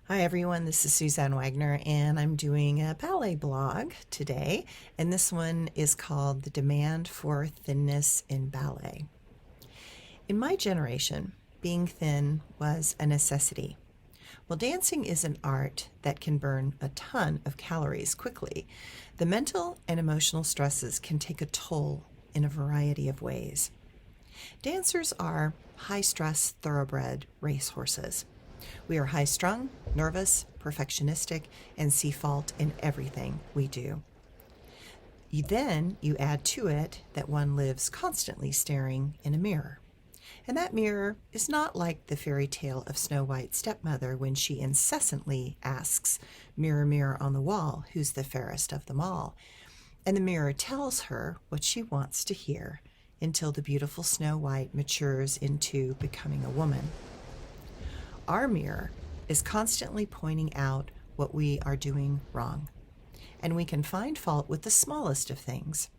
Hi everyone, this is Suzanne Wagner and I'm doing a ballet blog today, and this one is called The Demand for Thinness in Ballet. In my generation, being thin was a necessity. While dancing is an art that can burn a ton of calories quickly, the mental and emotional stresses can take a toll in a variety of ways. Dancers are high-stress, thoroughbred racehorses. We are high-strung, nervous, perfectionistic, and see fault in everything we do. You add to it that one lives constantly staring in a mirror. And that mirror is not like the fairy tale of Snow White's stepmother when she incessantly asks, "Mirror, mirror on the wall, who's the fairest of them all?" And the mirror tells her what she wants to hear until the beautiful Snow White matures into becoming a woman. Our mirror is constantly pointing out what we are doing wrong, and we can find fault with the smallest of things.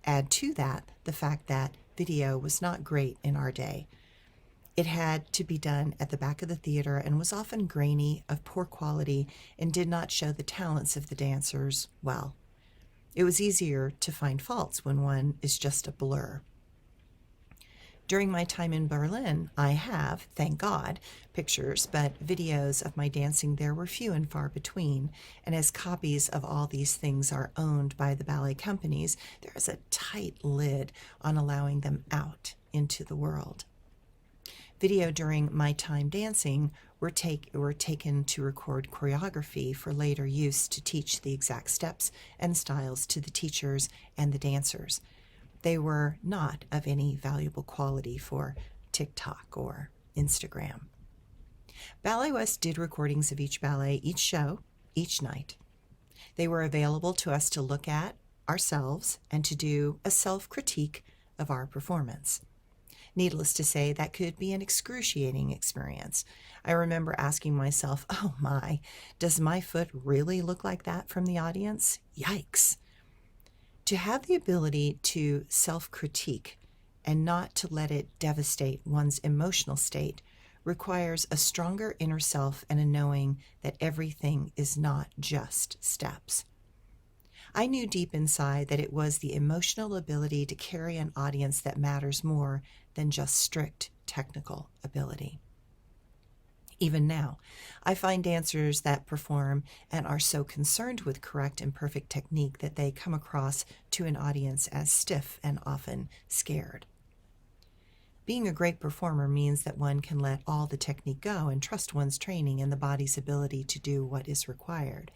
Add to that the fact that video was not great in our day. It had to be done at the back of the theater and was often grainy, of poor quality, and did not show the talents of the dancers well. It was easier to find faults when one is just a blur. During my time in Berlin, I have, thank God, pictures, but videos of my dancing there were few and far between. And as copies of all these things are owned by the ballet companies, there is a tight lid on allowing them out into the world. Video during my time dancing were taken to record choreography for later use to teach the exact steps and styles to the teachers and the dancers. They were not of any valuable quality for TikTok or Instagram. Ballet West did recordings of each ballet, each show, each night. They were available to us to look at ourselves and to do a self-critique of our performance. Needless to say, that could be an excruciating experience. I remember asking myself, "Oh my, does my foot really look like that from the audience? Yikes." To have the ability to self-critique and not to let it devastate one's emotional state requires a stronger inner self and a knowing that everything is not just steps. I knew deep inside that it was the emotional ability to carry an audience that matters more than just strict technical ability. Even now, I find dancers that perform and are so concerned with correct and perfect technique that they come across to an audience as stiff and often scared. Being a great performer means that one can let all the technique go and trust one's training and the body's ability to do what is required.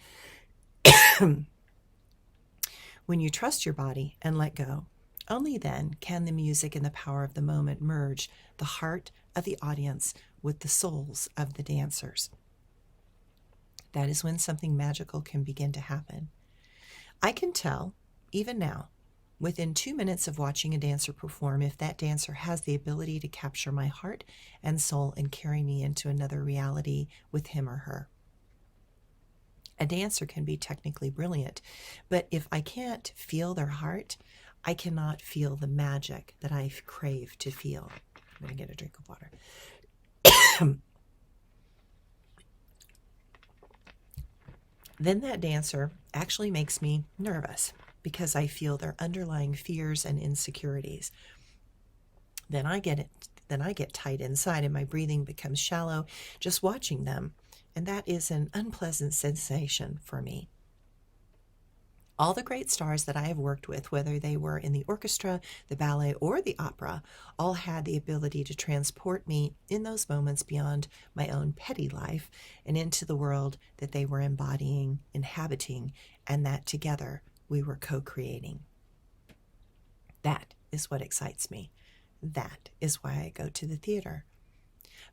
When you trust your body and let go, only then can the music and the power of the moment merge the heart of the audience with the souls of the dancers. That is when something magical can begin to happen. I can tell, even now, within 2 minutes of watching a dancer perform, if that dancer has the ability to capture my heart and soul and carry me into another reality with him or her. A dancer can be technically brilliant, but if I can't feel their heart, I cannot feel the magic that I crave to feel. I'm going to get a drink of water. Then that dancer actually makes me nervous because I feel their underlying fears and insecurities. Then I get tight inside and my breathing becomes shallow just watching them, and that is an unpleasant sensation for me. All the great stars that I have worked with, whether they were in the orchestra, the ballet, or the opera, all had the ability to transport me in those moments beyond my own petty life and into the world that they were embodying, inhabiting, and that together we were co-creating. That is what excites me. That is why I go to the theater.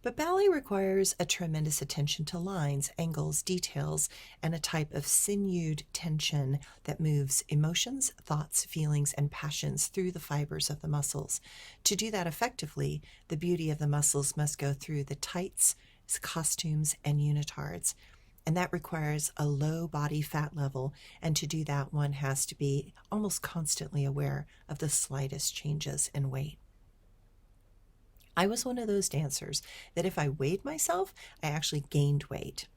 But ballet requires a tremendous attention to lines, angles, details, and a type of sinewed tension that moves emotions, thoughts, feelings, and passions through the fibers of the muscles. To do that effectively, the beauty of the muscles must go through the tights, costumes, and unitards. And that requires a low body fat level, and to do that, one has to be almost constantly aware of the slightest changes in weight. I was one of those dancers that if I weighed myself, I actually gained weight.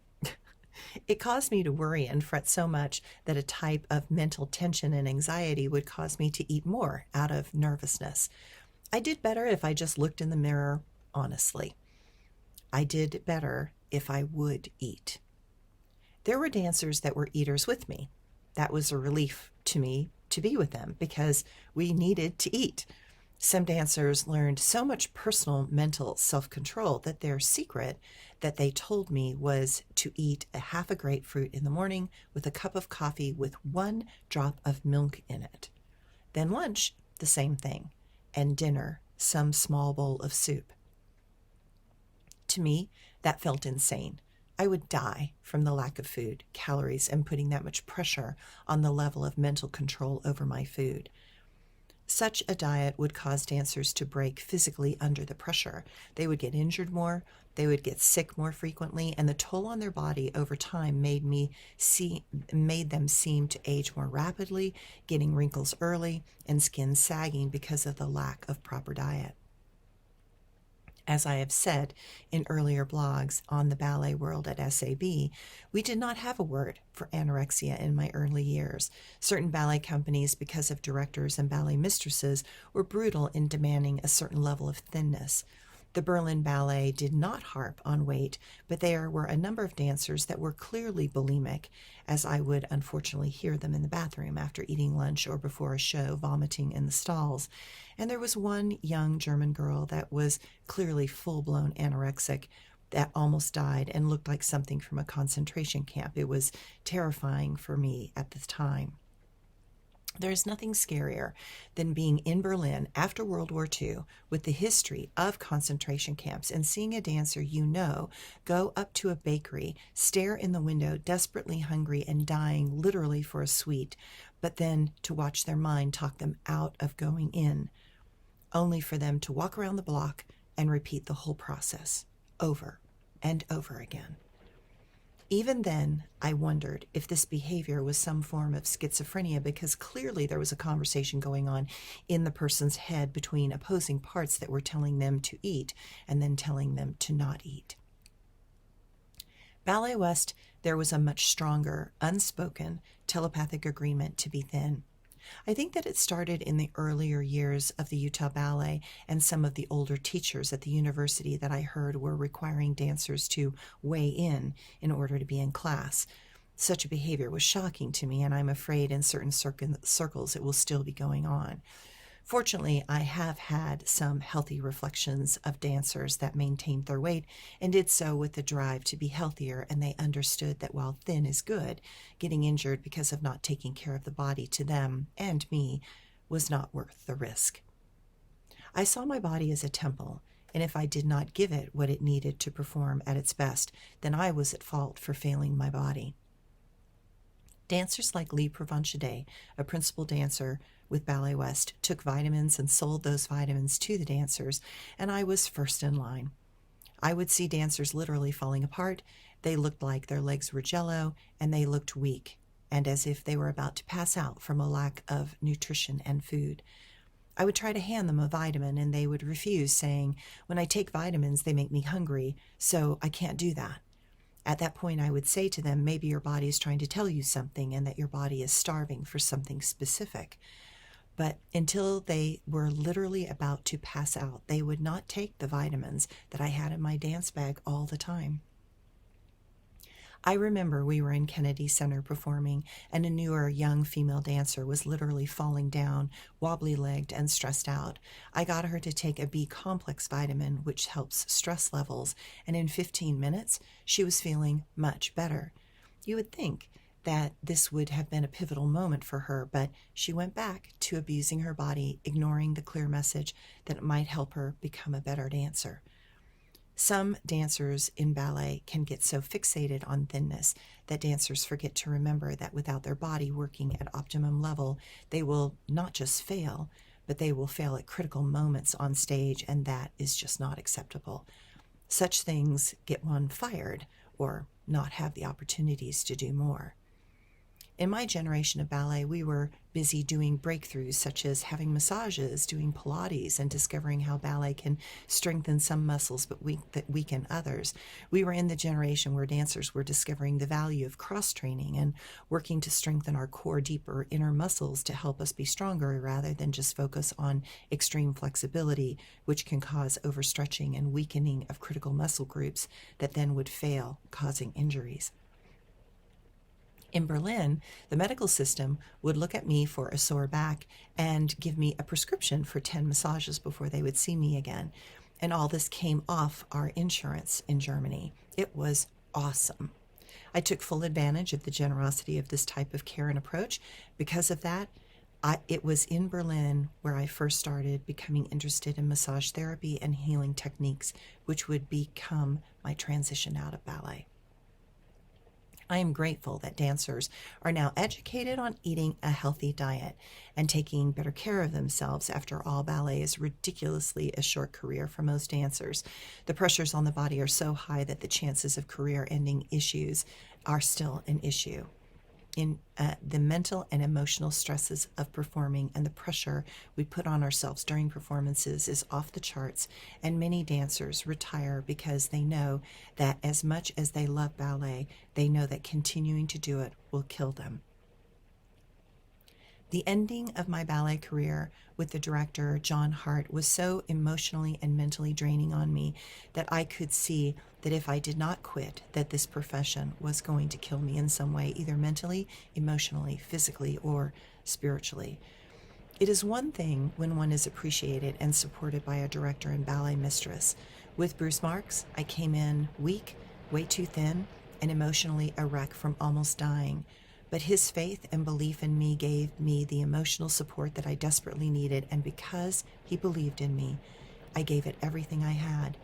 It caused me to worry and fret so much that a type of mental tension and anxiety would cause me to eat more out of nervousness. I did better if I just looked in the mirror honestly. I did better if I would eat. There were dancers that were eaters with me. That was a relief to me to be with them because we needed to eat. Some dancers learned so much personal mental self-control that their secret that they told me was to eat a half a grapefruit in the morning with a cup of coffee with 1 drop of milk in it. Then lunch, the same thing, and dinner, some small bowl of soup. To me, that felt insane. I would die from the lack of food, calories, and putting that much pressure on the level of mental control over my food. Such a diet would cause dancers to break physically under the pressure. They would get injured more, they would get sick more frequently, and the toll on their body over time made them seem to age more rapidly, getting wrinkles early, and skin sagging because of the lack of proper diet. As I have said in earlier blogs on the ballet world at SAB, we did not have a word for anorexia in my early years. Certain ballet companies, because of directors and ballet mistresses, were brutal in demanding a certain level of thinness. The Berlin Ballet did not harp on weight, but there were a number of dancers that were clearly bulimic, as I would unfortunately hear them in the bathroom after eating lunch or before a show, vomiting in the stalls. And there was one young German girl that was clearly full-blown anorexic that almost died and looked like something from a concentration camp. It was terrifying for me at the time. There is nothing scarier than being in Berlin after World War II with the history of concentration camps and seeing a dancer you know go up to a bakery, stare in the window, desperately hungry and dying literally for a sweet, but then to watch their mind talk them out of going in, only for them to walk around the block and repeat the whole process over and over again. Even then, I wondered if this behavior was some form of schizophrenia because clearly there was a conversation going on in the person's head between opposing parts that were telling them to eat and then telling them to not eat. Ballet West, there was a much stronger, unspoken, telepathic agreement to be thin. I think that it started in the earlier years of the Utah Ballet, and some of the older teachers at the university that I heard were requiring dancers to weigh in order to be in class. Such a behavior was shocking to me, and I'm afraid in certain circles it will still be going on. Fortunately, I have had some healthy reflections of dancers that maintained their weight and did so with the drive to be healthier, and they understood that while thin is good, getting injured because of not taking care of the body to them and me was not worth the risk. I saw my body as a temple, and if I did not give it what it needed to perform at its best, then I was at fault for failing my body. Dancers like Lee Provenchade, a principal dancer with Ballet West, took vitamins and sold those vitamins to the dancers, and I was first in line. I would see dancers literally falling apart. They looked like their legs were jello, and they looked weak, and as if they were about to pass out from a lack of nutrition and food. I would try to hand them a vitamin, and they would refuse, saying, "When I take vitamins, they make me hungry, so I can't do that." At that point, I would say to them, maybe your body is trying to tell you something and that your body is starving for something specific. But until they were literally about to pass out, they would not take the vitamins that I had in my dance bag all the time. I remember we were in Kennedy Center performing, and a newer young female dancer was literally falling down, wobbly-legged and stressed out. I got her to take a B-complex vitamin, which helps stress levels, and in 15 minutes, she was feeling much better. You would think that this would have been a pivotal moment for her, but she went back to abusing her body, ignoring the clear message that it might help her become a better dancer. Some dancers in ballet can get so fixated on thinness that dancers forget to remember that without their body working at optimum level, they will not just fail, but they will fail at critical moments on stage, and that is just not acceptable. Such things get one fired or not have the opportunities to do more. In my generation of ballet, we were busy doing breakthroughs such as having massages, doing Pilates, and discovering how ballet can strengthen some muscles but weaken others. We were in the generation where dancers were discovering the value of cross training and working to strengthen our core, deeper inner muscles to help us be stronger rather than just focus on extreme flexibility, which can cause overstretching and weakening of critical muscle groups that then would fail, causing injuries. In Berlin, the medical system would look at me for a sore back and give me a prescription for 10 massages before they would see me again. And all this came off our insurance in Germany. It was awesome. I took full advantage of the generosity of this type of care and approach. Because of that, it was in Berlin where I first started becoming interested in massage therapy and healing techniques, which would become my transition out of ballet. I am grateful that dancers are now educated on eating a healthy diet and taking better care of themselves. After all, ballet is ridiculously a short career for most dancers. The pressures on the body are so high that the chances of career-ending issues are still an issue. In the mental and emotional stresses of performing and the pressure we put on ourselves during performances is off the charts, and many dancers retire because they know that as much as they love ballet, they know that continuing to do it will kill them. The ending of my ballet career with the director, John Hart, was so emotionally and mentally draining on me that I could see that if I did not quit, that this profession was going to kill me in some way, either mentally, emotionally, physically, or spiritually. It is one thing when one is appreciated and supported by a director and ballet mistress. With Bruce Marks, I came in weak, way too thin, and emotionally a wreck from almost dying. But his faith and belief in me gave me the emotional support that I desperately needed, and because he believed in me, I gave it everything I had,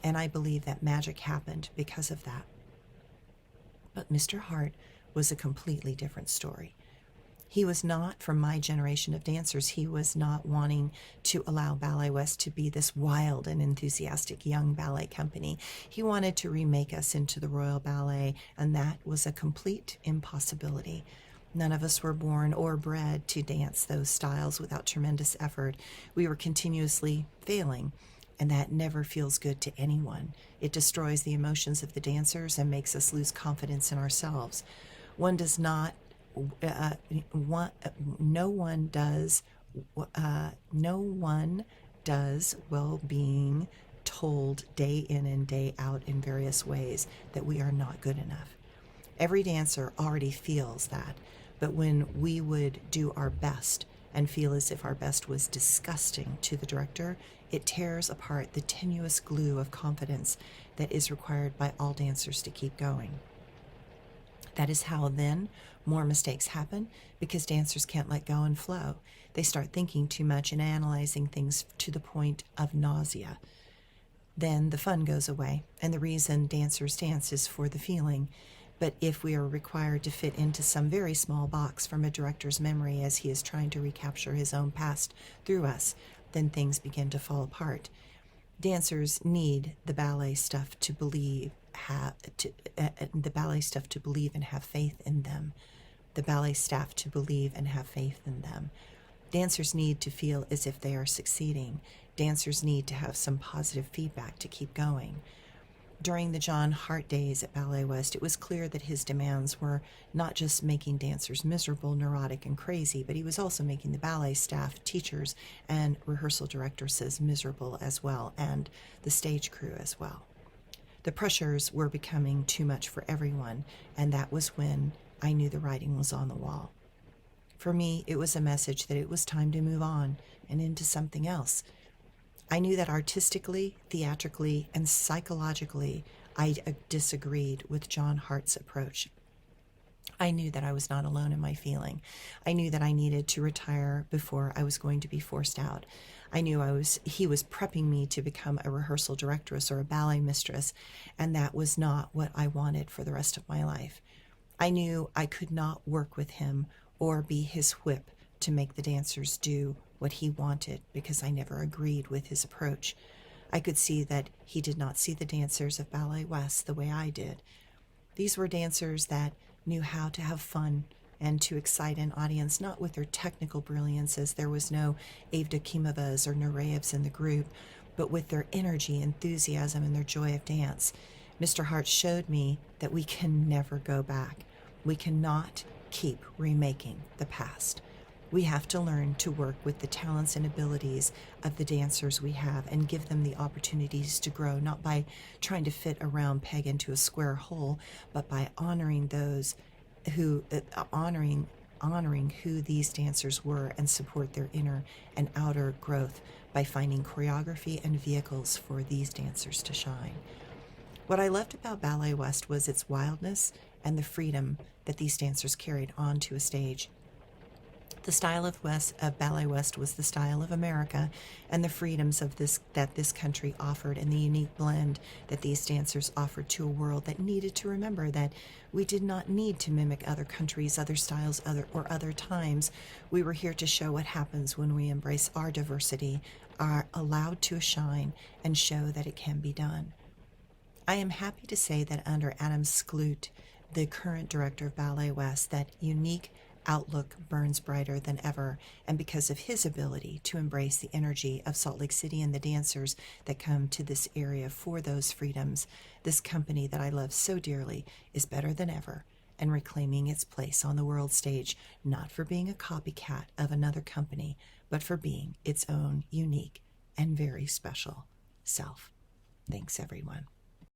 and I believe that magic happened because of that. But Mr. Hart was a completely different story. He was not from my generation of dancers. He was not wanting to allow Ballet West to be this wild and enthusiastic young ballet company. He wanted to remake us into the Royal Ballet, and that was a complete impossibility. None of us were born or bred to dance those styles without tremendous effort. We were continuously failing, and that never feels good to anyone. It destroys the emotions of the dancers and makes us lose confidence in ourselves. One does not no one does well being told day in and day out in various ways that we are not good enough. Every dancer already feels that, but when we would do our best and feel as if our best was disgusting to the director, it tears apart the tenuous glue of confidence that is required by all dancers to keep going. That is how then more mistakes happen, because dancers can't let go and flow. They start thinking too much and analyzing things to the point of nausea. Then the fun goes away, and the reason dancers dance is for the feeling. But if we are required to fit into some very small box from a director's memory as he is trying to recapture his own past through us, then things begin to fall apart. Dancers need the ballet stuff to believe, the ballet stuff to believe and have faith in them. The ballet staff to believe and have faith in them. Dancers need to feel as if they are succeeding. Dancers need to have some positive feedback to keep going. During the John Hart days at Ballet West, it was clear that his demands were not just making dancers miserable, neurotic, and crazy, but he was also making the ballet staff, teachers, and rehearsal directresses miserable as well, and the stage crew as well. The pressures were becoming too much for everyone, and that was when I knew the writing was on the wall. For me, it was a message that it was time to move on and into something else. I knew that artistically, theatrically, and psychologically, I disagreed with John Hart's approach. I knew that I was not alone in my feeling. I knew that I needed to retire before I was going to be forced out. I knew he was prepping me to become a rehearsal directress or a ballet mistress, and that was not what I wanted for the rest of my life. I knew I could not work with him or be his whip to make the dancers do what he wanted, because I never agreed with his approach. I could see that he did not see the dancers of Ballet West the way I did. These were dancers that knew how to have fun and to excite an audience, not with their technical brilliance, as there was no Evdokimовas or Nureevs in the group, but with their energy, enthusiasm, and their joy of dance. Mr. Hart showed me that we can never go back. We cannot keep remaking the past. We have to learn to work with the talents and abilities of the dancers we have and give them the opportunities to grow, not by trying to fit a round peg into a square hole, but by honoring those who honoring who these dancers were and support their inner and outer growth by finding choreography and vehicles for these dancers to shine. What I loved about Ballet West was its wildness and the freedom that these dancers carried onto a stage. The style of Ballet West was the style of America, and the freedoms of this country offered, and the unique blend that these dancers offered to a world that needed to remember that we did not need to mimic other countries, other styles, other times. We were here to show what happens when we embrace our diversity, are allowed to shine, and show that it can be done. I am happy to say that under Adam Skloot, the current director of Ballet West, that unique outlook burns brighter than ever, and because of his ability to embrace the energy of Salt Lake City and the dancers that come to this area for those freedoms, this company that I love so dearly is better than ever and reclaiming its place on the world stage, not for being a copycat of another company, but for being its own unique and very special self. Thanks, everyone.